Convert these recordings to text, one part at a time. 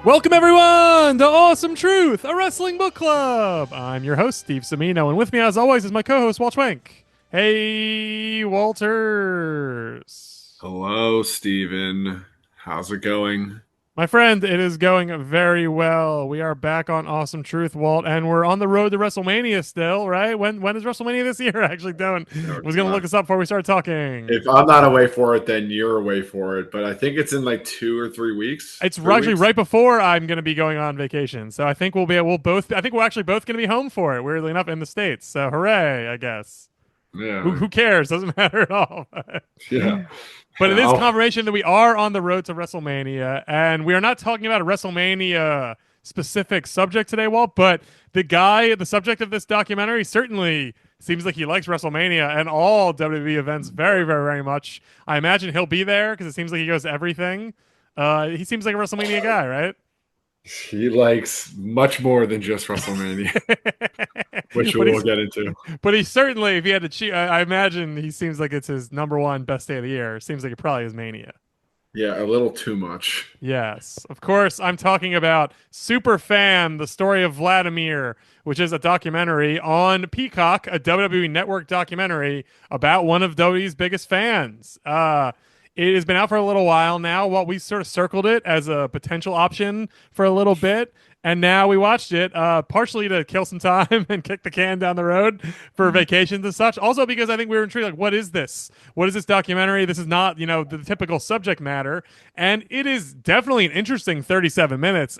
Welcome everyone to Awesome Truth, a wrestling book club. I'm your host, Steve Semino, and with me as always is my co-host, Walt Schwenk. Hey, Walters. Hello, Steven. How's it going? My friend, it is going very well. We are back on Awesome Truth, Walt, and we're on the road to WrestleMania still, right? When is WrestleMania this year? I actually don't. I was going to look this up before we start talking. If I'm not away for it, then you're away for it. But I think it's in like 2 or 3 weeks. It's Three actually weeks. right before I'm going to be going on vacation, so I think we'll both. I think we're actually both going to be home for it. Weirdly enough, in the States. So hooray! I guess. Yeah. Who cares? Doesn't matter at all. Yeah. But it is Oh, confirmation that we are on the road to WrestleMania, and we are not talking about a WrestleMania specific subject today, Walt. But the subject of this documentary, certainly seems like he likes WrestleMania and all WWE events very, very, very much. I imagine he'll be there because it seems like he goes to everything. He seems like a WrestleMania guy, right? he likes much more than just WrestleMania, which but we'll he's get into. but he certainly, if he had to cheat, I imagine he seems like it's his number one best day of the year. Seems like it probably is Mania. Yeah, a little too much. Yes, of course. I'm talking about Superfan, the story of Vladimir, which is a documentary on Peacock, a WWE Network documentary about one of WWE's biggest fans. It has been out for a little while now. Well, we sort of circled it as a potential option for a little bit. And now we watched it, partially to kill some time and kick the can down the road for vacations and such. Also because I think we were intrigued, like, what is this? What is this documentary? This is not, the typical subject matter. And it is definitely an interesting 37 minutes.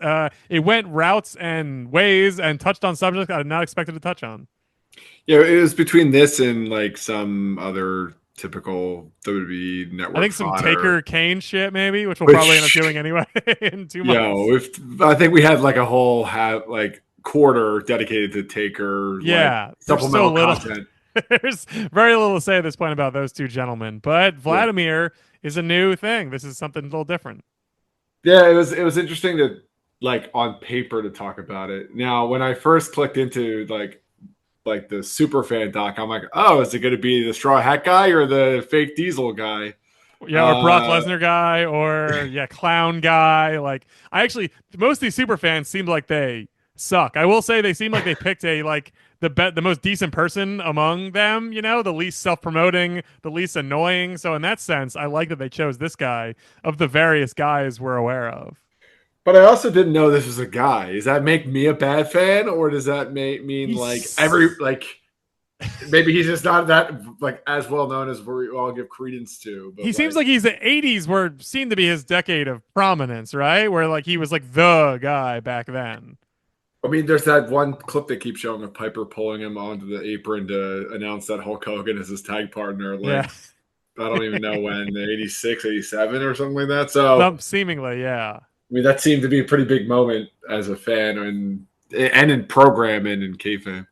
It went routes and ways and touched on subjects I had not expected to touch on. Yeah, it was between this and like some other typical WWE I network think some fodder. Taker Kane shit, maybe, which we'll probably end up Which doing anyway in 2 months. if I think we had like a whole like quarter dedicated to Taker like Yeah, there's so supplemental little. content. There's very little to say at this point about those two gentlemen, but Yeah. Vladimir is a new thing. This is something a little different. Yeah, it was interesting to like on paper to talk about it. Now, when I first clicked into like the Superfan doc, I'm like, oh, is it going to be the straw hat guy or the fake diesel guy? Yeah, or Brock Uh, Lesnar guy, or yeah, clown guy. Like, I actually, most of these super fans seem like they suck. I will say they seem like they picked a like the most decent person among them. The least self promoting, the least annoying. So in that sense, I like that they chose this guy of the various guys we're aware of. but I also didn't know this was a guy. Does that make me a bad fan, or does that mean like every He's like maybe he's just not that like as well known as we all give credence to? he But seems like, like he's the '80s were seemed to be his decade of prominence, right? Where like he was like the guy back then. I mean, there's that one clip they keep showing of Piper pulling him onto the apron to announce that Hulk Hogan is his tag partner. Yeah, Like, I don't even know when, 86, 87 or something like that. So, some seemingly, yeah. I mean, that seemed to be a pretty big moment as a fan and in programming and kayfabe.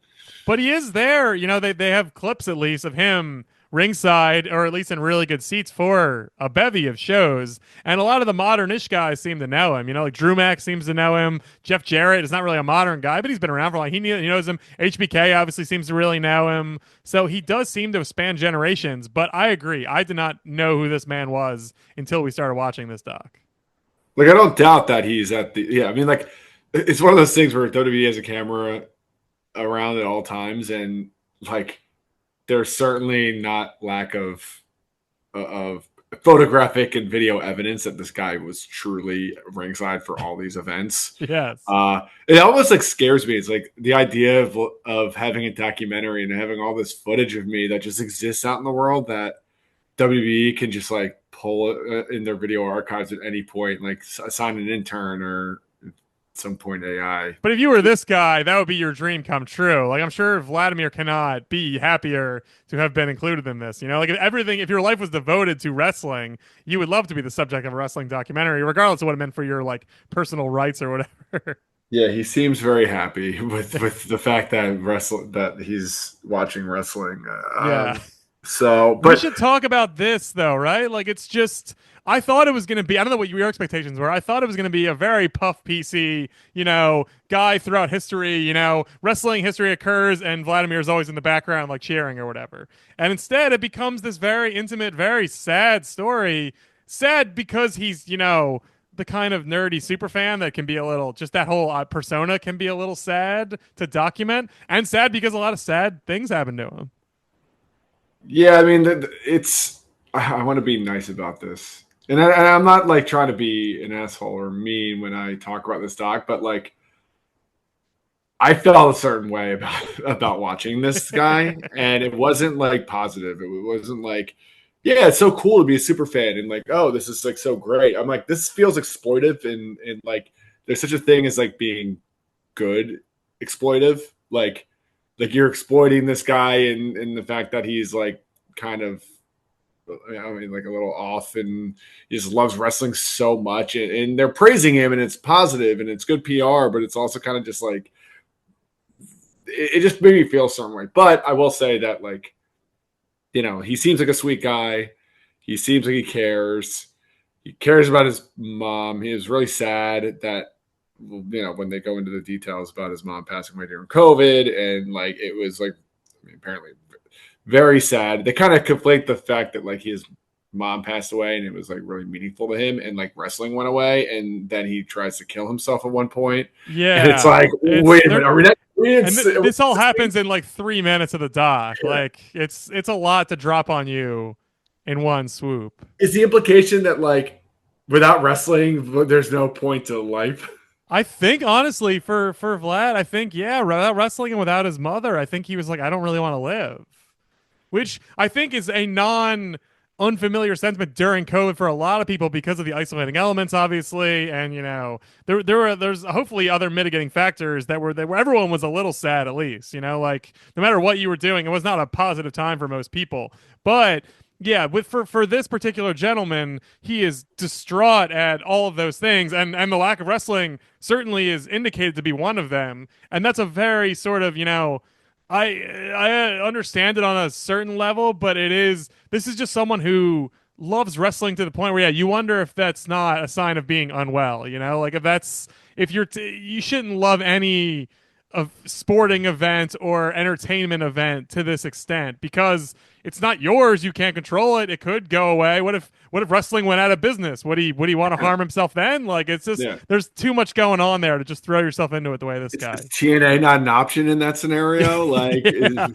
But he is there. They have clips at least of him ringside, or at least in really good seats for a bevy of shows. And a lot of the modern-ish guys seem to know him. Like Drew Mack seems to know him. Jeff Jarrett is not really a modern guy, but he's been around for like he knows him. HBK obviously seems to really know him. So he does seem to span generations. But I agree. I did not know who this man was until we started watching this doc. Like, I don't doubt that he's at the, yeah, I mean, like, it's one of those things where WWE has a camera around at all times. And, like, there's certainly not lack of photographic and video evidence that this guy was truly ringside for all these events. Yes. It almost like scares me. It's like the idea of having a documentary and having all this footage of me that just exists out in the world that WWE can just like pull in their video archives at any point, like assign an intern or at some point AI. But if you were this guy, that would be your dream come true. Like I'm sure Vladimir cannot be happier to have been included in this. Like if your life was devoted to wrestling, you would love to be the subject of a wrestling documentary, regardless of what it meant for your like personal rights or whatever. Yeah, he seems very happy with the fact that he's watching wrestling. Yeah. So, We but should talk about this though, right? Like it's just I thought it was going to be I don't know what your expectations were. I thought it was going to be a very puff PC, guy throughout history, wrestling history occurs and Vladimir is always in the background like cheering or whatever. And instead it becomes this very intimate, very sad story. Sad because he's, the kind of nerdy super fan that can be a little, just that whole persona can be a little sad to document, and sad because a lot of sad things happen to him. Yeah, I mean, it's. I want to be nice about this, and I'm not like trying to be an asshole or mean when I talk about this doc, but like I felt a certain way about watching this guy, and it wasn't like positive. It wasn't like, yeah, it's so cool to be a super fan, and like, oh, this is like so great. I'm like, this feels exploitive, and like, there's such a thing as like being good exploitive, like you're exploiting this guy and the fact that he's like kind of, I mean, like a little off, and he just loves wrestling so much, and they're praising him, and it's positive, and it's good PR, but it's also kind of just like it just made me feel a certain way. But I will say that, like, he seems like a sweet guy. He seems like he cares. He cares about his mom. He is really sad that, when they go into the details about his mom passing away during COVID, and like it was like, I mean, apparently very sad. They kind of conflate the fact that like his mom passed away and it was like really meaningful to him, and like wrestling went away, and then he tries to kill himself at one point, and it's Yeah, like, it's wait a minute, are we not? and this all happens in like 3 minutes of the doc. Yeah. Like it's a lot to drop on you in one swoop. Is the implication that like without wrestling, there's no point to life? I think honestly, for Vlad, I think yeah, without wrestling and without his mother, I think he was like, I don't really want to live, which I think is a non unfamiliar sentiment during COVID for a lot of people because of the isolating elements, obviously, and there's hopefully other mitigating factors that were everyone was a little sad at least, like no matter what you were doing, it was not a positive time for most people, but. Yeah, for this particular gentleman, he is distraught at all of those things, and the lack of wrestling certainly is indicated to be one of them. And that's a very sort of I understand it on a certain level, but this is just someone who loves wrestling to the point where, yeah, you wonder if that's not a sign of being unwell. Like if you shouldn't love any of sporting event or entertainment event to this extent because it's not yours. You can't control it. It could go away. What if wrestling went out of business? Would he want to harm himself then? Like it's just there's too much going on there to just throw yourself into it the way this guy. Is TNA not an option in that scenario? Like, yeah.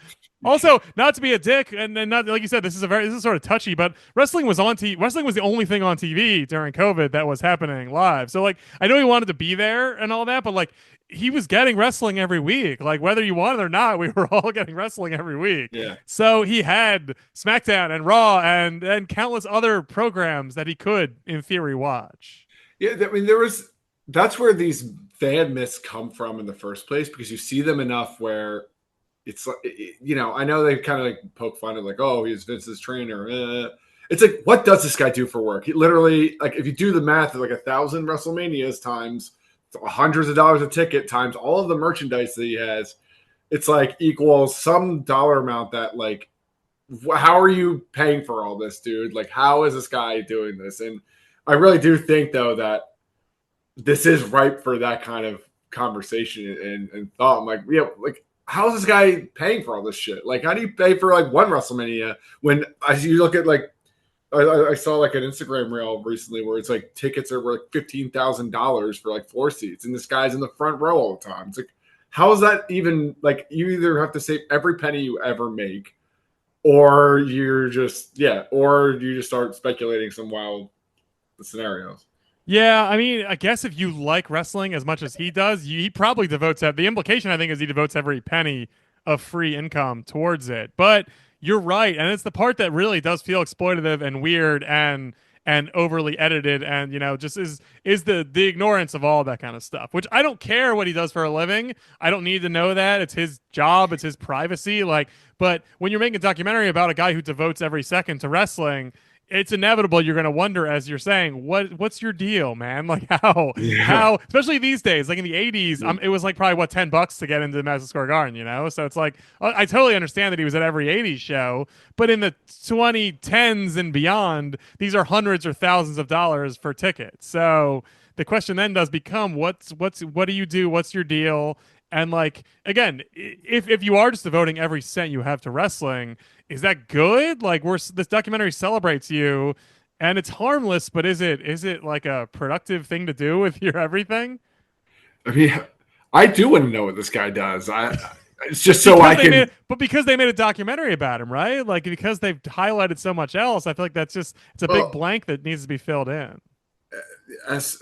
Also, not to be a dick, and not like you said, this is sort of touchy, but wrestling was on TV. Wrestling was the only thing on TV during COVID that was happening live. So like, I know he wanted to be there and all that, but like, he was getting wrestling every week. Like whether you wanted or not, we were all getting wrestling every week. Yeah. So he had SmackDown and Raw and countless other programs that he could, in theory, watch. Yeah, I mean, that's where these fan myths come from in the first place, because you see them enough where it's like, I know they kind of like poke fun at like, oh, he's Vince's trainer. It's like, what does this guy do for work? He literally, like, if you do the math of like 1,000 WrestleManias times hundreds of dollars a ticket times all of the merchandise that he has, it's like equals some dollar amount that like, how are you paying for all this, dude? Like, how is this guy doing this? And I really do think though that this is ripe for that kind of conversation and thought. I'm like, yeah, like, how is this guy paying for all this shit? Like, how do you pay for like one WrestleMania when you look at like, I saw like an Instagram reel recently where it's like tickets are like $15,000 for like floor seats, and this guy's in the front row all the time. It's like, how is that even like? You either have to save every penny you ever make, or or you just start speculating some wild scenarios. Yeah, I mean, I guess if you like wrestling as much as he does, he probably devotes that. The implication, I think, is he devotes every penny of free income towards it. But you're right, and it's the part that really does feel exploitative and weird and overly edited, and just is the ignorance of all that kind of stuff. Which I don't care what he does for a living. I don't need to know that. It's his job. It's his privacy. Like, but when you're making a documentary about a guy who devotes every second to wrestling, it's inevitable you're going to wonder, as you're saying, what's your deal, man? Like how especially these days, like in the 80s, it was like probably $10 to get into Madison Square Garden, so it's like I totally understand that he was at every 80s show, but in the 2010s and beyond, these are hundreds or thousands of dollars for tickets. So the question then does become, what do you do? What's your deal? And like, again, if you are just devoting every cent you have to wrestling, is that good? Like, this documentary celebrates you, and it's harmless, but is it like a productive thing to do with your everything? I mean, I do want to know what this guy does. It's just so Because I they can. made but because they made a documentary about him, right? Like because they've highlighted so much else, I feel like that's just it's a big Well, blank that needs to be filled in. as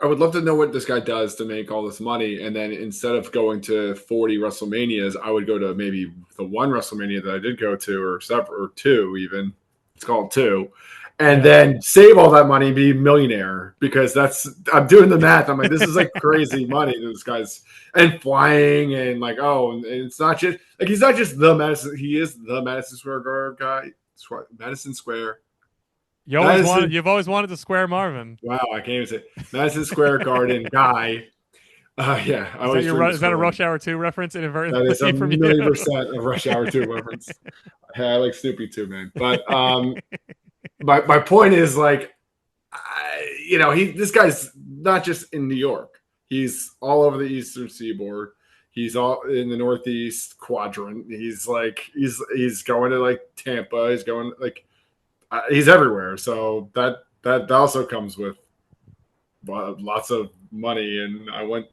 I would love to know what this guy does to make all this money, and then instead of going to 40 WrestleManias, I would go to maybe the one WrestleMania that I did go to, or several, or two even. It's called two, and Yeah. then save all that money, and be a millionaire because that's I'm doing the math. I'm like, this is like crazy money. This guy's and flying and like and it's not just like he's not just the Madison. He is the Madison Square Garden guy. Madison Square. Madison. You've always wanted to square Marvin. Wow, I can't even say Madison Square Garden guy. Yeah, I always dream of Is that a scoring. Rush Hour 2 reference That is a inadvertently from you? million percent a Rush Hour 2 reference. Hey, I like Snoopy too, man. But my point is like, this guy's not just in New York. He's all over the Eastern Seaboard. He's all in the Northeast quadrant. He's like he's going to like Tampa. He's going like he's everywhere. So that also comes with lots of money, and I want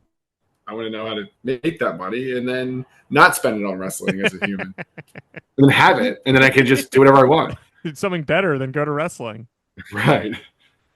to know how to make that money and then not spend it on wrestling as a human, and then have it, and then I can just do whatever I want. It's something better than go to wrestling. Right.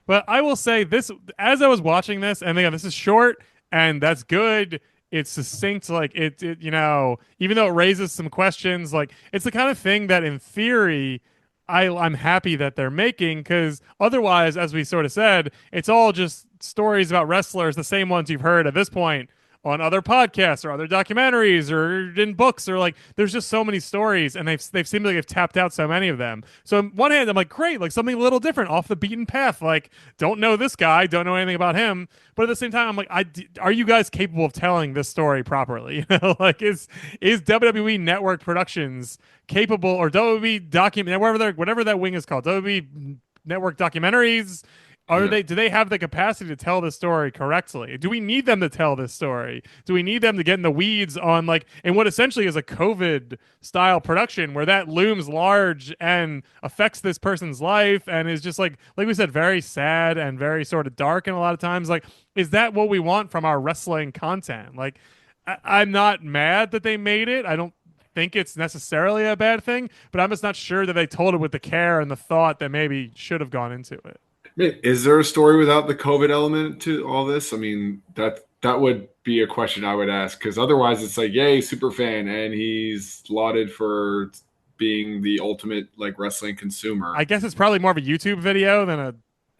But I will say this as I was watching this, and again, this is short and that's good. It's succinct, like even though it raises some questions, like it's the kind of thing that in theory I'm happy that they're making because otherwise, as we sort of said, it's all just stories about wrestlers, the same ones you've heard at this point on other podcasts or other documentaries or in books or like there's just so many stories and they've seemed like they've tapped out so many of them. So on one hand, I'm like, great, like something a little different off the beaten path. Like, don't know this guy, don't know anything about him, but at the same time, I'm like, are you guys capable of telling this story properly? Like, is WWE Network Productions capable or WWE document whatever that wing is called, WWE Network Documentaries? Yeah. Do they have the capacity to tell this story correctly? Do we need them to tell this story? Do we need them to get in the weeds on like in what essentially is a COVID style production where that looms large and affects this person's life and is just like we said, very sad and very sort of dark and a lot of times like is that what we want from our wrestling content? Like I'm not mad that they made it. I don't think it's necessarily a bad thing, but I'm just not sure that they told it with the care and the thought that maybe should have gone into it. I mean, is there a story without the COVID element to all this? I mean, that would be a question I would ask because otherwise it's like, yay, super fan, and he's lauded for being the ultimate like wrestling consumer. I guess it's probably more of a YouTube video than a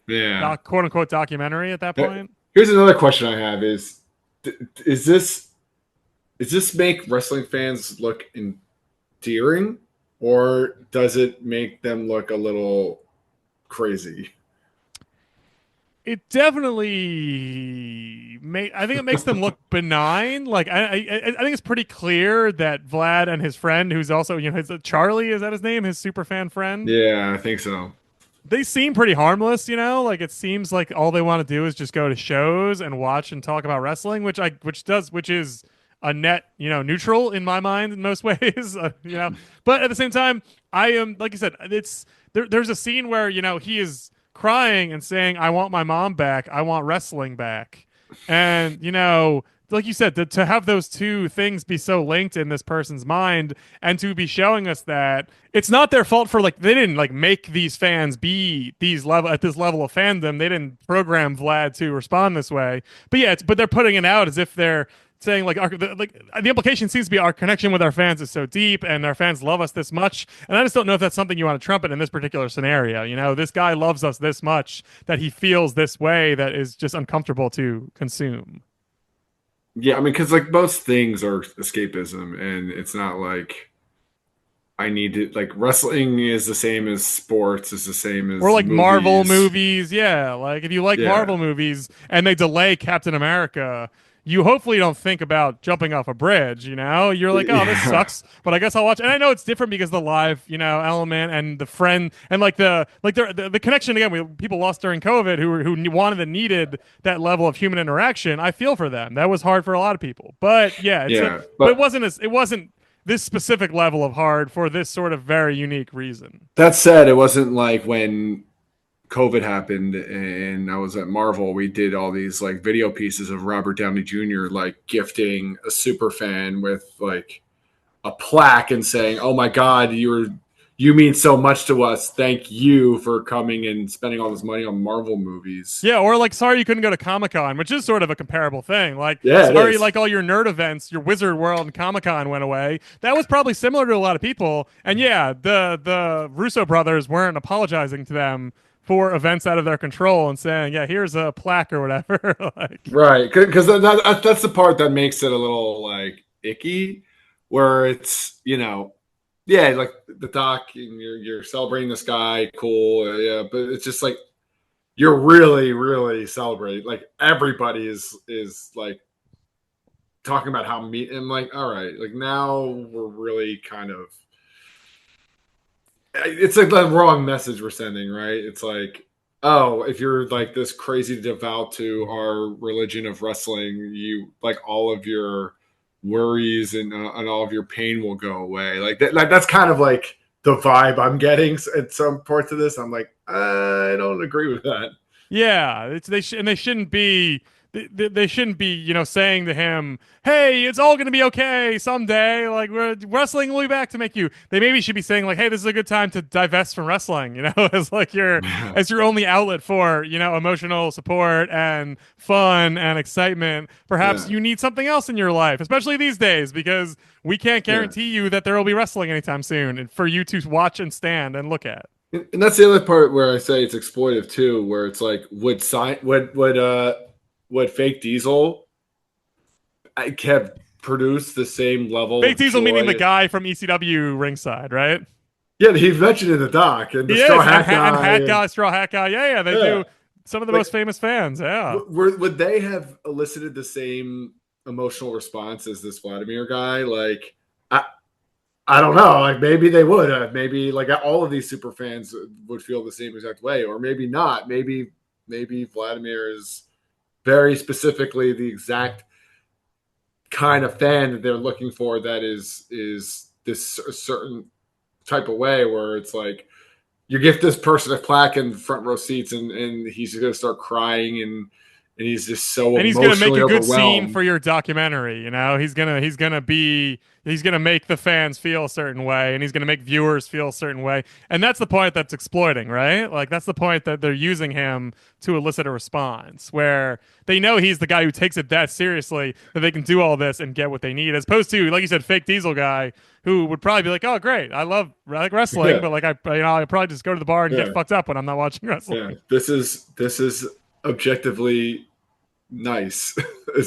Yeah. quote unquote documentary at that point. Here's another question I have: is this make wrestling fans look endearing, or does it make them look a little crazy? It definitely I think it makes them look benign. Like I think it's pretty clear that Vlad and his friend, who's also his Charlie, is that his name? His super fan friend. Yeah, I think so. They seem pretty harmless, like it seems like all they want to do is just go to shows and watch and talk about wrestling, which is a net, neutral in my mind in most ways, But at the same time, I am like you said, there's a scene where he is crying and saying, "I want my mom back. I want wrestling back," and like you said, to have those two things be so linked in this person's mind and to be showing us that it's not their fault for like they didn't like make these fans be these level at this level of fandom. They didn't program Vlad to respond this way. But yeah, but they're putting it out as if they're saying like the implication seems to be our connection with our fans is so deep and our fans love us this much, and I just don't know if that's something you want to trumpet in this particular scenario. This guy loves us this much that he feels this way that is just uncomfortable to consume. Yeah, I mean, because like most things are escapism, and it's not like I need to like wrestling is the same as sports, is the same as Or like Marvel movies. movies, yeah. Like if you like Yeah, Marvel movies and they delay Captain America, you hopefully don't think about jumping off a bridge. You're like, oh, this yeah, sucks, but I guess I'll watch. And I know it's different because the live, element and the friend and like the connection again. People lost during COVID who wanted and needed that level of human interaction. I feel for them. That was hard for a lot of people. But yeah, yeah. but But it wasn't this specific level of hard for this sort of very unique reason. that said, it wasn't like when COVID happened and I was at Marvel, we did all these like video pieces of Robert Downey Jr. like gifting a super fan with like a plaque and saying, "Oh my God, you mean so much to us. Thank you for coming and spending all this money on Marvel movies." Yeah, or like sorry you couldn't go to Comic-Con, which is sort of a comparable thing. Like Yeah, it sorry is. like all your nerd events, your Wizard World and Comic-Con went away. That was probably similar to a lot of people. And yeah, the Russo brothers weren't apologizing to them for events out of their control and saying, "Yeah, here's a plaque or whatever." Like Right, because that's the part that makes it a little like icky, where it's yeah, like the doc, and you're celebrating this guy, cool, yeah, but it's just like you're really celebrating. Like everybody is like talking about how meat and like, all right, like now we're really kind of it's like the wrong message we're sending, right? It's like, oh, if you're like this crazy devout to our religion of wrestling, you like all of your worries and all of your pain will go away. Like that's kind of like the vibe I'm getting at some parts of this. I'm like, I don't agree with that. yeah, and they shouldn't be they shouldn't be saying to him, "Hey, it's all gonna be okay someday. Like wrestling will be back to make you." They maybe should be saying like, "Hey, this is a good time to divest from wrestling." As like as your only outlet for emotional support and fun and excitement. Perhaps Yeah, you need something else in your life, especially these days, because we can't yeah. guarantee you that there will be wrestling anytime soon and for you to watch and stand and look at. And that's the other part where I say it's exploitive too, where it's like, would fake Diesel I have produced the same level Fake of Diesel meaning the joy. guy from ECW ringside, right? Yeah, he's mentioned in the doc and the He straw is, hat and guy, Hat and Guy, Straw Hat Guy. Yeah, yeah, they yeah, do some of the like most famous fans. Yeah, would they have elicited the same emotional response as this Vladimir guy? Like, I I don't know. Like maybe they would have. Maybe like all of these super fans would feel the same exact way, or maybe not. Maybe Vladimir is very specifically the exact kind of fan that they're looking for. That is this certain type of way where it's like you give this person a plaque and front row seats and he's going to start crying and he's just so and he's gonna make emotionally a good scene overwhelmed. for your documentary. He's gonna make the fans feel a certain way, and he's gonna make viewers feel a certain way, and that's the point that's exploiting, right? Like that's the point that they're using him to elicit a response, where they know he's the guy who takes it that seriously that they can do all this and get what they need, as opposed to like you said, fake Diesel guy who would probably be like, "Oh, great, I like wrestling, Yeah, but like I probably just go to the bar and get yeah, fucked up when I'm not watching yeah. wrestling." This is objectively nice.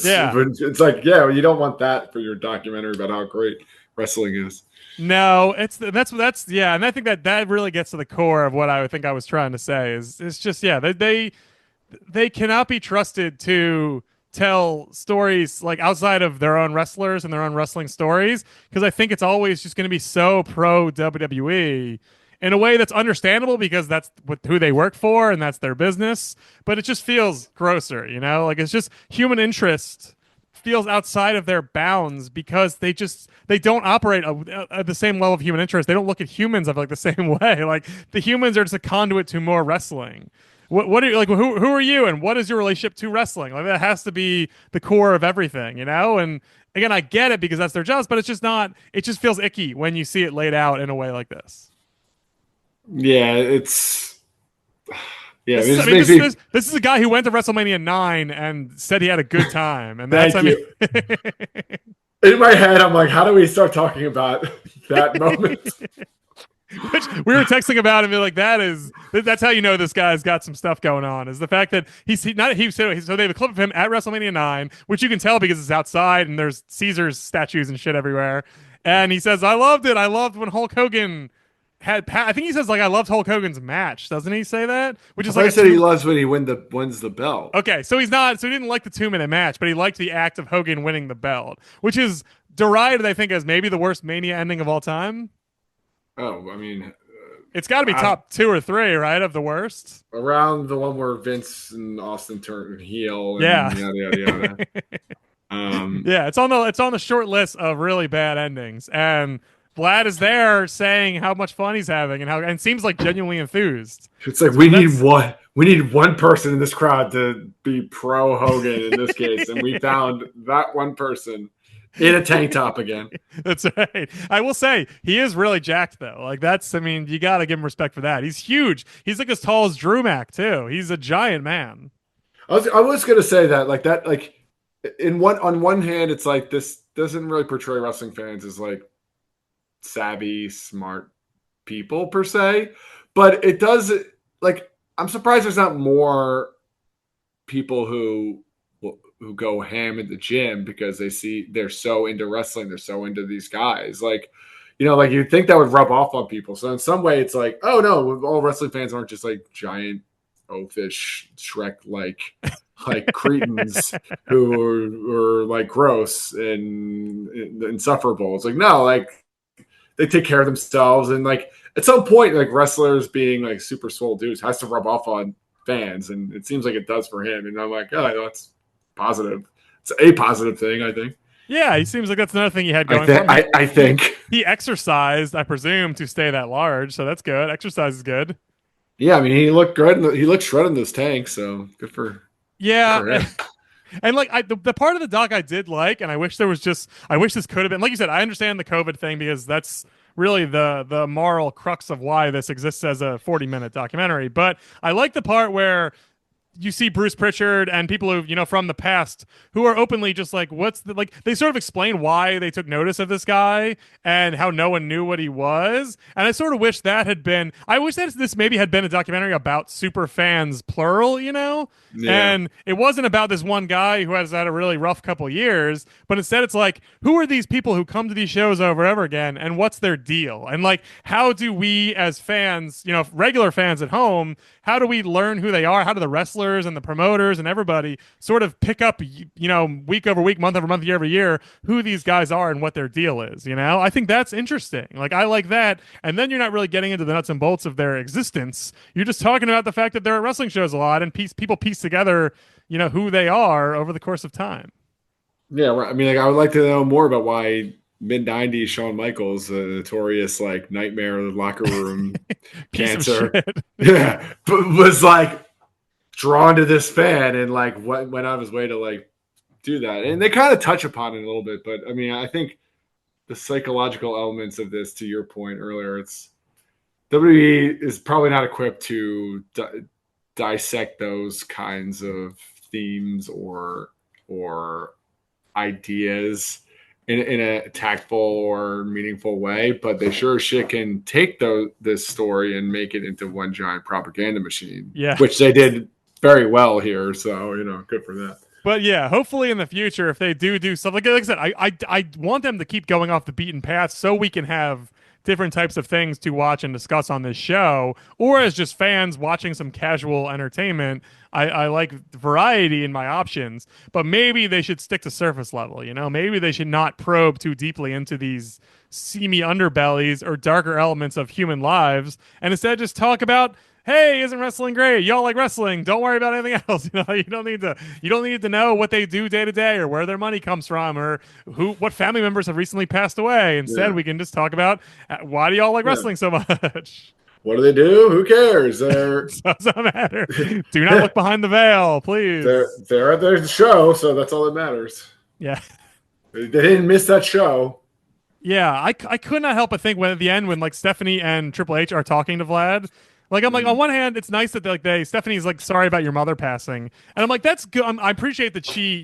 Yeah. It's like, yeah, well, you don't want that for your documentary about how great wrestling is. No, that's yeah, and I think that really gets to the core of what I think I was trying to say is it's just yeah, they cannot be trusted to tell stories like outside of their own wrestlers and their own wrestling stories because I think it's always just going to be so pro WWE in a way that's understandable because that's who they work for and that's their business, but it just feels grosser, like it's just human interest feels outside of their bounds because they don't operate at the same level of human interest. They don't look at humans of like the same way. Like the humans are just a conduit to more wrestling. What are you like? Who are you, and what is your relationship to wrestling? Like that has to be the core of everything, And again, I get it because that's their jobs, but it's just not. It just feels icky when you see it laid out in a way like this. Yeah, it's yeah. This is, I This mean, makes me this is a guy who went to WrestleMania 9 and said he had a good time, and that's, I thank mean, you. In my head, I'm like, how do we start talking about that moment? which we were texting about him, and like that's how you know this guy's got some stuff going on. Is the fact that not he so they have a clip of him at WrestleMania 9, which you can tell because it's outside and there's Caesar's statues and shit everywhere, and he says, "I loved it. I loved when Hulk Hogan." I think he says like I loved Hulk Hogan's match, doesn't he say that? Which I is thought like he a said he two. loves when he wins the belt. Okay, so he didn't like the 2 minute match, but he liked the act of Hogan winning the belt, which is derided, I think, as maybe the worst Mania ending of all time. Oh, I mean, It's got to be I, top two or three, right, of the worst. around the one where Vince and Austin turn heel Yeah, and yada yada yada. yeah. It's on the short list of really bad endings, and Vlad is there saying how much fun he's having and seems like genuinely enthused. It's like So that's we need one person in this crowd to be pro Hogan in this case, and we found that one person in a tank top again. that's right. I will say he is really jacked though. Like that's I mean, you got to give him respect for that. He's huge. He's like as tall as Drew Mac too. He's a giant man. I was gonna say that like in one on one hand, it's like this doesn't really portray wrestling fans as like savvy, smart people per se, but it does like I'm surprised there's not more people who go ham in the gym because they're so into wrestling, they're so into these guys. Like, like you'd think that would rub off on people. So in some way, it's like, oh no, all wrestling fans aren't just like giant oafish Shrek like cretins who are like gross and insufferable. It's like no, like they take care of themselves and like at some point, like wrestlers being like super swole dudes has to rub off on fans, and it seems like it does for him. And I'm like, oh, that's positive. It's a positive thing, I think. Yeah, he seems like that's another thing he had going for him. I think. He exercised, I presume, to stay that large, so that's good. Exercise is good. Yeah, I mean, he looked good. He looked shredded in those tanks, so good for Yeah, him. and like the part of the doc I did like, and I wish this could have been like you said. I understand the COVID thing because that's really the moral crux of why this exists as a 40-minute documentary. But I like the part where you see Bruce Pritchard and people who from the past who are openly just like they sort of explain why they took notice of this guy and how no one knew what he was, and I sort of wish that had been I wish that this maybe had been a documentary about super fans plural, Yeah. and it wasn't about this one guy who has had a really rough couple years, but instead it's like who are these people who come to these shows over and over again and what's their deal, and like how do we as fans, regular fans at home, how do we learn who they are, how do the wrestlers and the promoters and everybody sort of pick up, week over week, month over month, year over year, who these guys are and what their deal is. I think that's interesting. Like, I like that. And then you're not really getting into the nuts and bolts of their existence. You're just talking about the fact that they're at wrestling shows a lot and people piece together, who they are over the course of time. Yeah, right. I mean, like I would like to know more about why mid '90s Shawn Michaels, a notorious like nightmare of the locker room Piece of cancer, shit. yeah, was like drawn to this fan and like went out of his way to like do that. And they kind of touch upon it a little bit, but I mean, I think the psychological elements of this, to your point earlier, it's WWE is probably not equipped to dissect those kinds of themes or ideas in a tactful or meaningful way, but they sure as shit can take this story and make it into one giant propaganda machine, Yeah. which they did very well here. So, good for that. But yeah, hopefully in the future, if they do stuff like I said, I want them to keep going off the beaten path so we can have different types of things to watch and discuss on this show, or as just fans watching some casual entertainment. I like variety in my options, but maybe they should stick to surface level. Maybe they should not probe too deeply into these seamy underbellies or darker elements of human lives, and instead just talk about, hey, isn't wrestling great? Y'all like wrestling. Don't worry about anything else. You don't need to know what they do day to day or where their money comes from or what family members have recently passed away. Instead, Yeah. we can just talk about why do y'all like Yeah. wrestling so much? What do they do? Who cares? They're Doesn't matter. Do not look behind the veil, please. they're at their show, so that's all that matters. Yeah. They didn't miss that show. Yeah, I could not help but think when at the end when like Stephanie and Triple H are talking to Vlad, like I'm like on one hand it's nice that Stephanie's like sorry about your mother passing, and I'm like that's good. I appreciate that she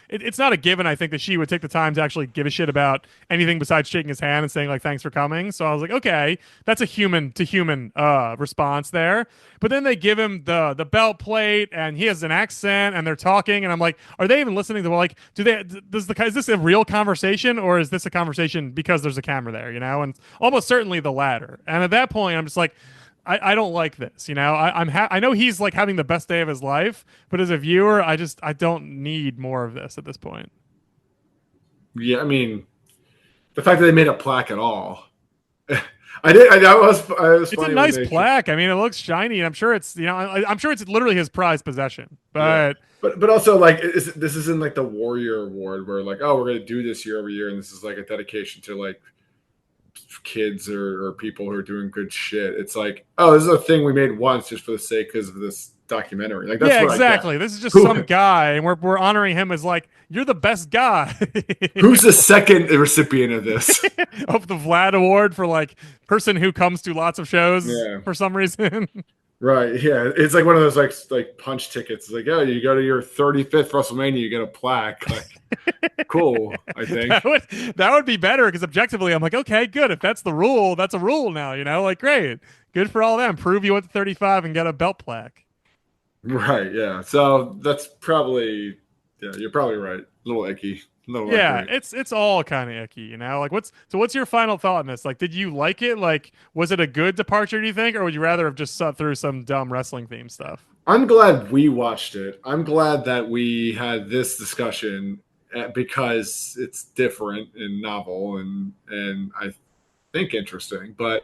it's not a given I think that she would take the time to actually give a shit about anything besides shaking his hand and saying like thanks for coming. So I was like okay, that's a human to human response there. But then they give him the belt plate and he has an accent and they're talking and I'm like are they even listening to like is this a real conversation or is this a conversation because there's a camera there, and almost certainly the latter. And at that point I'm just like I don't like this, I know he's like having the best day of his life, but as a viewer, I don't need more of this at this point. Yeah, I mean, the fact that they made a plaque at all. I was It's a funny nice plaque. I mean, it looks shiny, and I'm sure it's I'm sure it's literally his prized possession. But but also like this isn't like the Warrior Award where like, oh, we're gonna do this year over year, and this is like a dedication to like kids or people who are doing good shit. It's like, oh, this is a thing we made once just for the sake of this documentary. Like that's Yeah, what I get. exactly. This is just some Who guy, and we're honoring him as like you're the best guy who's the second recipient of this? of the Vlad Award for like person who comes to lots of shows Yeah. for some reason. Right. Yeah. It's like one of those like punch tickets. It's like, oh, you go to your 35th WrestleMania, you get a plaque. Like, cool, I think. That would be better because objectively, I'm like, okay, good. If that's the rule, that's a rule now. Like great, good for all them. Prove you went to 35 and get a belt plaque. Right. Yeah. So that's probably, yeah, you're probably right. A little icky. A little Yeah, icky. it's all kind of icky. Like what's your final thought on this? Like, did you like it? Like, was it a good departure? Do you think, or would you rather have just sat through some dumb wrestling theme stuff? I'm glad we watched it. I'm glad that we had this discussion because it's different and novel and I think interesting. But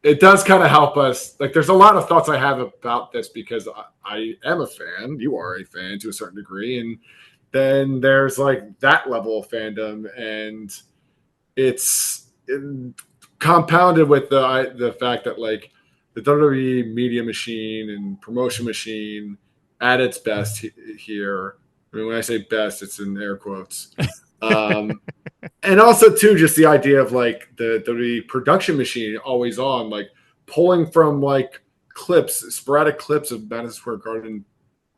it does kind of help us. Like, there's a lot of thoughts I have about this because I am a fan. You are a fan to a certain degree, and then there's like that level of fandom, and it's compounded with the fact that like the WWE media machine and promotion machine at its best here. I mean, when I say best, it's in air quotes. And also too, just the idea of like the production machine always on, like pulling from like sporadic clips of Madison Square Garden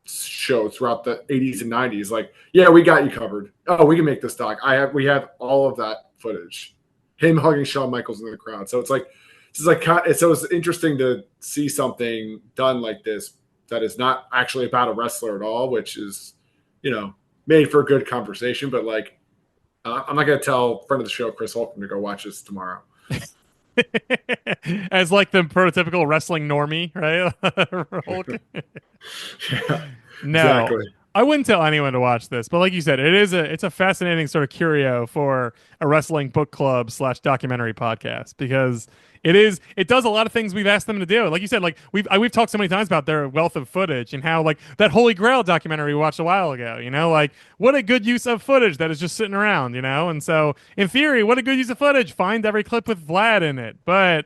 show throughout the 80s and 90s. Like, yeah, we got you covered. Oh, we can make this doc. We have all of that footage. Him hugging Shawn Michaels in the crowd. So it's like, so it's interesting to see something done like this that is not actually about a wrestler at all, which is, made for a good conversation. But like, I'm not going to tell friend of the show, Chris Holcomb, to go watch this tomorrow. As like the prototypical wrestling normie, right? Yeah, No, exactly. I wouldn't tell anyone to watch this, but like you said, it's a fascinating sort of curio for a wrestling book club / documentary podcast because it does a lot of things we've asked them to do. Like you said, like we've talked so many times about their wealth of footage and how like that Holy Grail documentary we watched a while ago, like what a good use of footage that is just sitting around, and so in theory, what a good use of footage. Find every clip with Vlad in it, but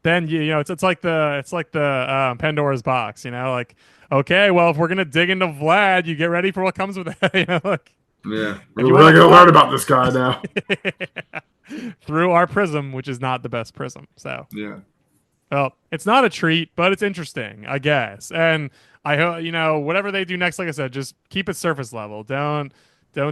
then it's like the Pandora's box, like okay, well if we're gonna dig into Vlad, you get ready for what comes with that, like Yeah, if we're you going want to learn about this guy now. through our prism, which is not the best prism. So, Yeah. well, it's not a treat, but it's interesting, I guess. And I hope whatever they do next, like I said, just keep it surface level. Don't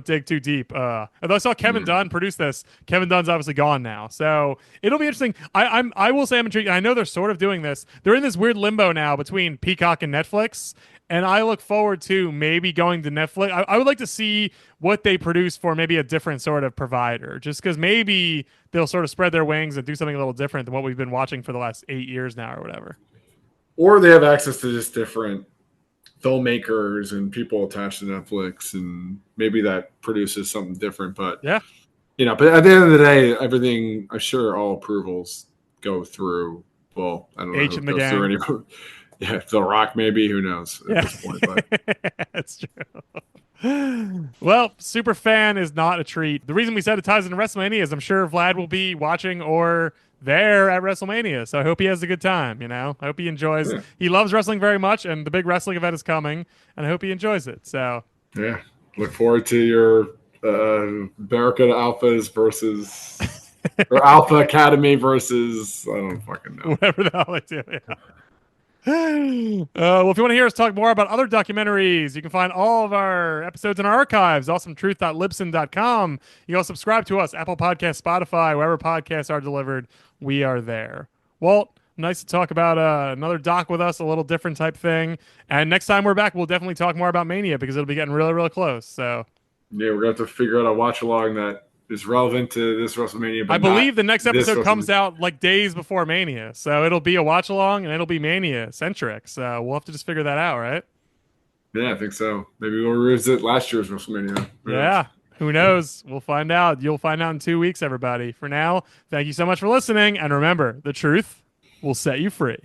dig too deep. Although I saw Kevin Dunn produce this. Kevin Dunn's obviously gone now, so it'll be interesting. I will say I'm intrigued. I know they're sort of doing this. They're in this weird limbo now between Peacock and Netflix, and I look forward to maybe going to Netflix. I would like to see what they produce for maybe a different sort of provider, just because maybe they'll sort of spread their wings and do something a little different than what we've been watching for the last 8 years now or whatever. Or they have access to just different filmmakers and people attached to Netflix, and maybe that produces something different. But yeah, but at the end of the day, everything, I'm sure all approvals go through. Well, I don't know H who in the goes gang. through any. Yeah, The Rock, maybe. Who knows at this point? But that's true. Well, Superfan is not a treat. The reason we said it ties into WrestleMania is I'm sure Vlad will be watching or there at WrestleMania. So I hope he has a good time, I hope he enjoys. Yeah. He loves wrestling very much, and the big wrestling event is coming, and I hope he enjoys it. So yeah, look forward to your Barracuda Alphas versus or Alpha Academy versus, I don't fucking know. whatever the hell I do. Yeah. Well, if you want to hear us talk more about other documentaries, you can find all of our episodes in our archives, awesometruth.libsyn.com. You can also subscribe to us, Apple Podcasts, Spotify, wherever podcasts are delivered. We are there. Walt, nice to talk about another doc with us, a little different type thing. And next time we're back, we'll definitely talk more about Mania because it'll be getting really, really close. So yeah, we're going to have to figure out a watch along that is relevant to this WrestleMania. But I believe the next episode comes WrestleMania. out like days before Mania. So it'll be a watch along and it'll be Mania centric. So we'll have to just figure that out, right? Yeah, I think so. Maybe we'll revisit last year's WrestleMania. Yeah. Who knows? We'll find out. You'll find out in 2 weeks, everybody. For now, thank you so much for listening. And remember, the truth will set you free.